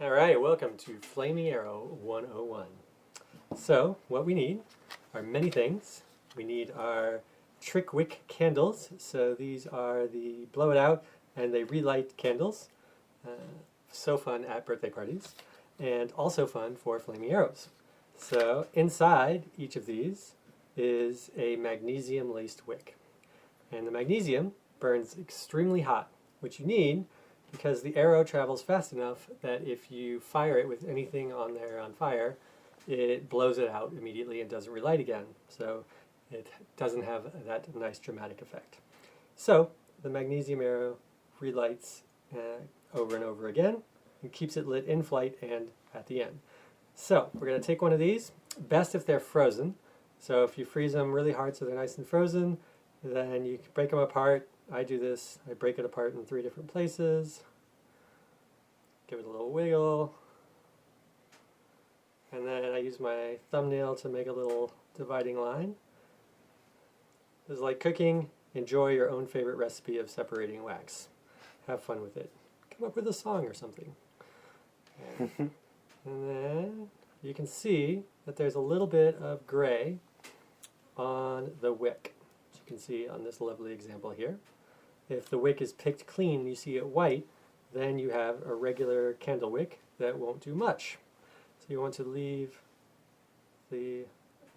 All right, welcome to Flaming Arrow 101. So, what we need are many things. We need our trick wick candles. So these are the blow it out and they relight candles. Uh, so fun at birthday parties, and also fun for flaming arrows. So inside each of these is a magnesium laced wick. And the magnesium burns extremely hot, which you need because the arrow travels fast enough that if you fire it with anything on there on fire, it blows it out immediately and doesn't relight again. So it doesn't have that nice dramatic effect. So the magnesium arrow relights over and over again and keeps it lit in flight and at the end. So we're going to take one of these, best if they're frozen. So if you freeze them really hard so they're nice and frozen, then you can break them apart. I do this, I break it apart in 3 different places, give it a little wiggle, and then I use my thumbnail to make a little dividing line. This is like cooking. Enjoy your own favorite recipe of separating wax. Have fun with it. Come up with a song or something. And then you can see that there's a little bit of gray on the wick. As you can see on this lovely example here. If the wick is picked clean and you see it white, then you have a regular candle wick that won't do much. So you want to leave the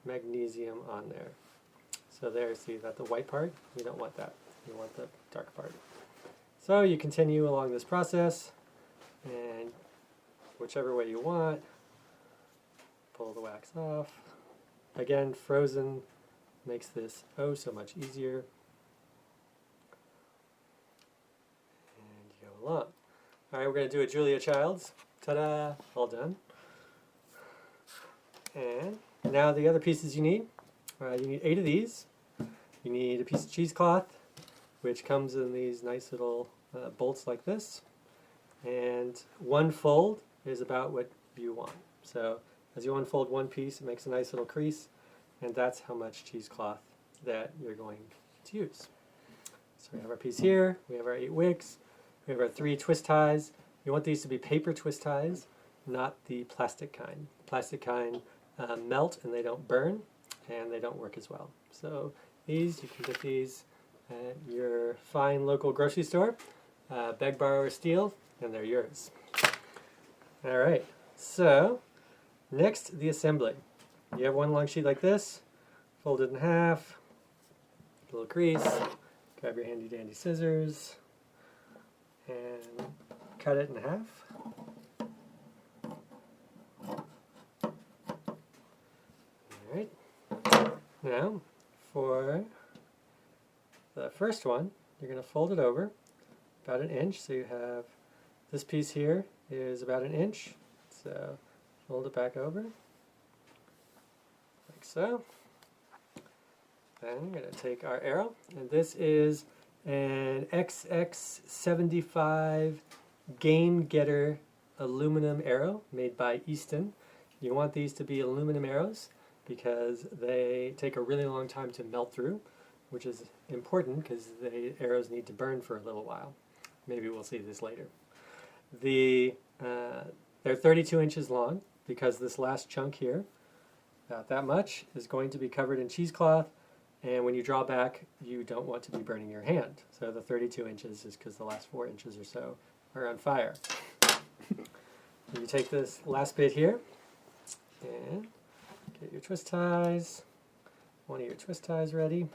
magnesium on there. So there, see that the white part? You don't want that. You want the dark part. So you continue along this process, and whichever way you want, pull the wax off. Again, frozen makes this oh so much easier. And you go along. All right, we're going to do a Julia Childs. Ta-da! All done. And now the other pieces you need. You need 8 of these. You need a piece of cheesecloth, which comes in these nice little bolts like this. And 1 fold is about what you want. So as you unfold 1 piece, it makes a nice little crease, and that's how much cheesecloth that you're going to use. So we have our piece here, we have our 8 wicks, we have our 3 twist ties. You want these to be paper twist ties, not the plastic kind. The plastic kind melt and they don't burn, and they don't work as well. So these, you can get these at your fine local grocery store, beg, borrow, or steal, and they're yours. All right, so next, the assembly. You have 1 long sheet like this, fold it in half, a little crease, grab your handy dandy scissors, and cut it in half. All right. Now, for the first one, you're going to fold it over about 1 inch. So you have this piece here is about 1 inch. So fold it back over, like so. Then we're going to take our arrow, and this is an XX75 Game Getter aluminum arrow made by Easton. You want these to be aluminum arrows because they take a really long time to melt through, which is important because the arrows need to burn for a little while. Maybe we'll see this later. They're 32 inches long because this last chunk here, about that much, is going to be covered in cheesecloth, and when you draw back, you don't want to be burning your hand. So the 32 inches is because the last 4 inches or so are on fire. You take this last bit here, and get your twist ties, 1 of your twist ties ready,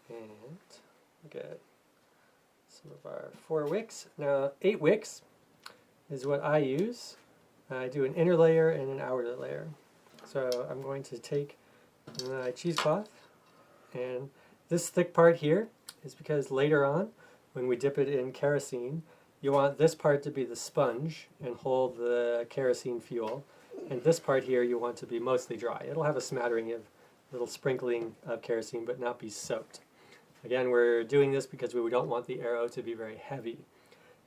and get some of our 4 wicks. Now 8 wicks is what I use. I do an inner layer and an outer layer. So I'm going to take my cheesecloth, and this thick part here is because later on when we dip it in kerosene, you want this part to be the sponge and hold the kerosene fuel, and this part here you want to be mostly dry. It'll have a smattering of little sprinkling of kerosene but not be soaked. Again, we're doing this because we don't want the arrow to be very heavy.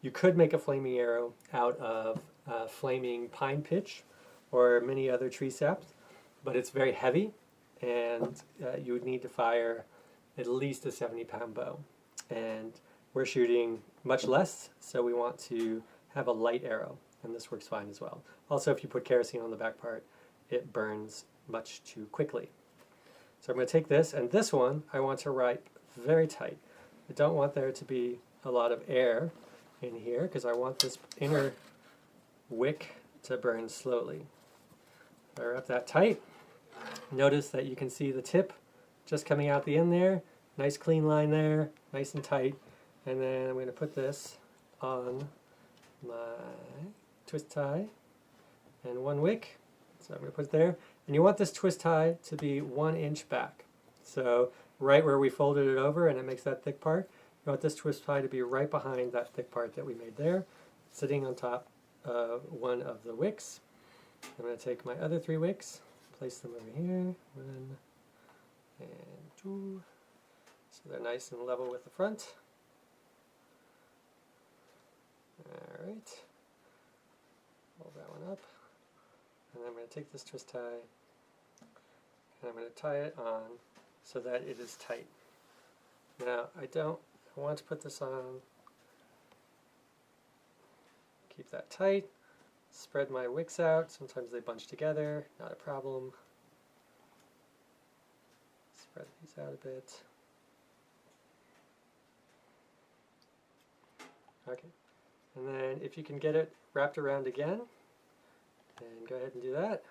You could make a flaming arrow out of flaming pine pitch or many other tree saps, but it's very heavy, and you would need to fire at least a 70-pound bow. And we're shooting much less, so we want to have a light arrow. and this works fine as well. Also, if you put kerosene on the back part, it burns much too quickly. So I'm going to take this, and this one I want to write very tight. I don't want there to be a lot of air in here because I want this inner wick to burn slowly. I wrap that tight. Notice that you can see the tip just coming out the end there. Nice clean line there, nice and tight. And then I'm going to put this on my twist tie and one wick. So I'm going to put it there. And you want this twist tie to be 1 inch back. So right where we folded it over and it makes that thick part, you want this twist tie to be right behind that thick part that we made there, sitting on top of one of the wicks. I'm going to take my other 3 wicks, place them over here, 1 and 2, so they're nice and level with the front. Alright, hold that one up, and I'm going to take this twist tie and I'm going to tie it on so that it is tight. Now I want to put this on, keep that tight, spread my wicks out, sometimes they bunch together, not a problem. Spread these out a bit. Okay, and then if you can get it wrapped around again, then go ahead and do that.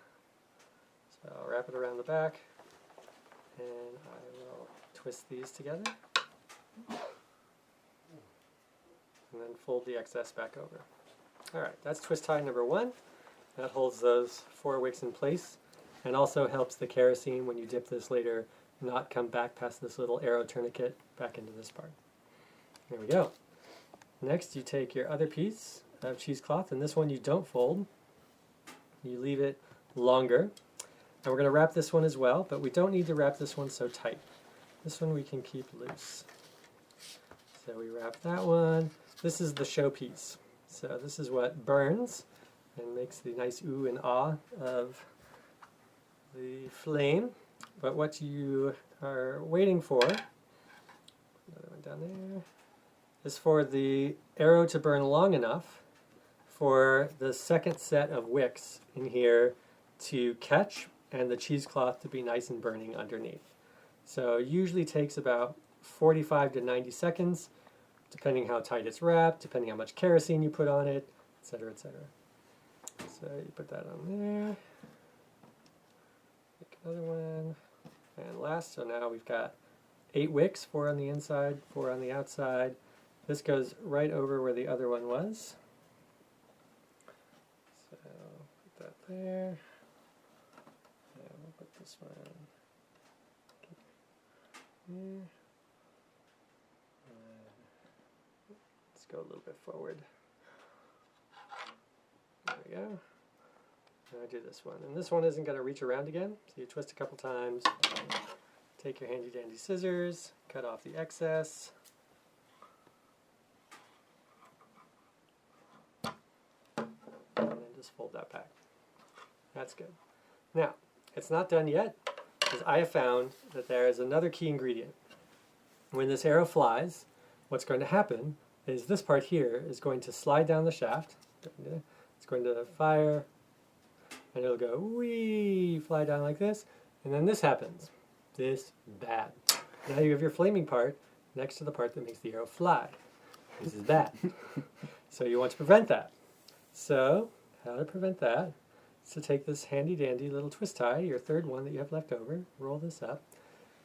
So I'll wrap it around the back, and I will twist these together, and then fold the excess back over. Alright, that's twist tie number 1. That holds those 4 wicks in place, and also helps the kerosene, when you dip this later, not come back past this little arrow tourniquet back into this part. There we go. Next, you take your other piece of cheesecloth, and this one you don't fold. You leave it longer. And we're going to wrap this one as well, but we don't need to wrap this one so tight. This one we can keep loose. So we wrap that one. This is the showpiece. So this is what burns and makes the nice ooh and ah of the flame. But what you are waiting for, another one down there, is for the arrow to burn long enough for the second set of wicks in here to catch and the cheesecloth to be nice and burning underneath. So it usually takes about 45 to 90 seconds, depending how tight it's wrapped, depending how much kerosene you put on it, etc., etc. So you put that on there. Make another one. And last, so now we've got 8 wicks, 4 on the inside, 4 on the outside. This goes right over where the other one was. So put that there. And we'll put this one here. Let's go a little bit forward. There we go. And I do this one. And this one isn't going to reach around again, so you twist a couple times. Take your handy dandy scissors, cut off the excess. And then just fold that back. That's good. Now, it's not done yet, because I have found that there is another key ingredient. When this arrow flies, what's going to happen is this part here is going to slide down the shaft. It's going to fire, and it'll go wee, fly down like this, and then this happens. This bad. Now you have your flaming part next to the part that makes the arrow fly. This is bad. So you want to prevent that. So how to prevent that is to take this handy dandy little twist tie, your third one that you have left over, roll this up,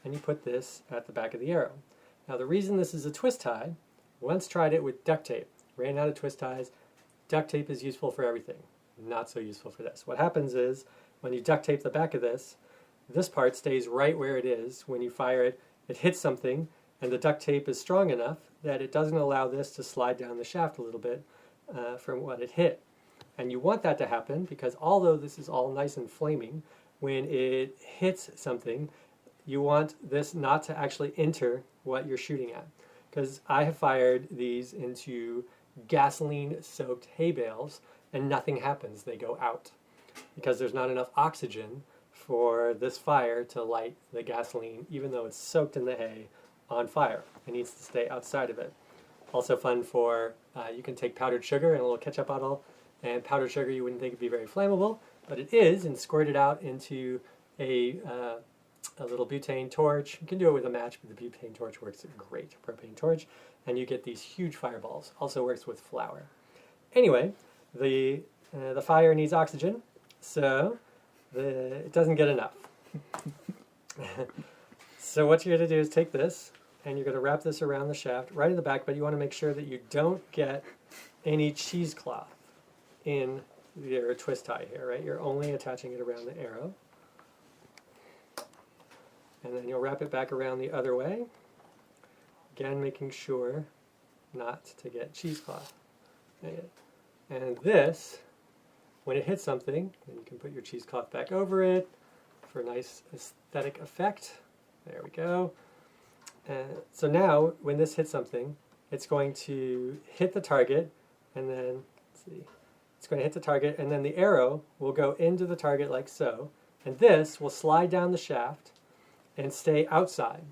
and you put this at the back of the arrow. Now the reason this is a twist tie, once tried it with duct tape, ran out of twist ties. Duct tape is useful for everything, not so useful for this. What happens is when you duct tape the back of this part stays right where it is. When you fire it, it hits something, and the duct tape is strong enough that it doesn't allow this to slide down the shaft a little bit from what it hit. And you want that to happen because although this is all nice and flaming, when it hits something, you want this not to actually enter what you're shooting at. Because I have fired these into gasoline-soaked hay bales, and nothing happens. They go out because there's not enough oxygen for this fire to light the gasoline, even though it's soaked in the hay, on fire. It needs to stay outside of it. Also fun for, you can take powdered sugar and a little ketchup bottle And powdered sugar you wouldn't think would be very flammable, but it is, and squirt it out into a little butane torch. You can do it with a match, but the butane torch works great, propane torch, and you get these huge fireballs. Also works with flour. Anyway, the fire needs oxygen, so it doesn't get enough. So what you're going to do is take this, and you're going to wrap this around the shaft right in the back, but you want to make sure that you don't get any cheesecloth in your twist tie here, right? You're only attaching it around the arrow. And then you'll wrap it back around the other way. Again, making sure not to get cheesecloth. And this, when it hits something, then you can put your cheesecloth back over it for a nice aesthetic effect. There we go. So now, when this hits something, it's going to hit the target, and then, let's see, it's going to hit the target, and then the arrow will go into the target like so, and this will slide down the shaft and stay outside.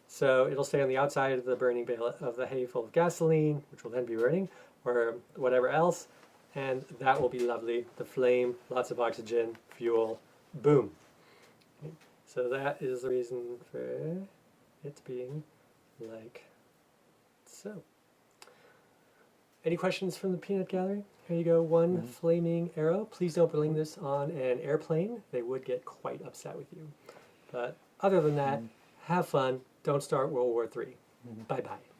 So it'll stay on the outside of the burning bale of the hay full of gasoline, which will then be burning, or whatever else, and that will be lovely. The flame, lots of oxygen, fuel, boom. Okay. So that is the reason for it being like so. Any questions from the peanut gallery? Here you go, one flaming arrow. Please don't bring this on an airplane. They would get quite upset with you. But other than that, have fun. Don't start World War III. Bye-bye.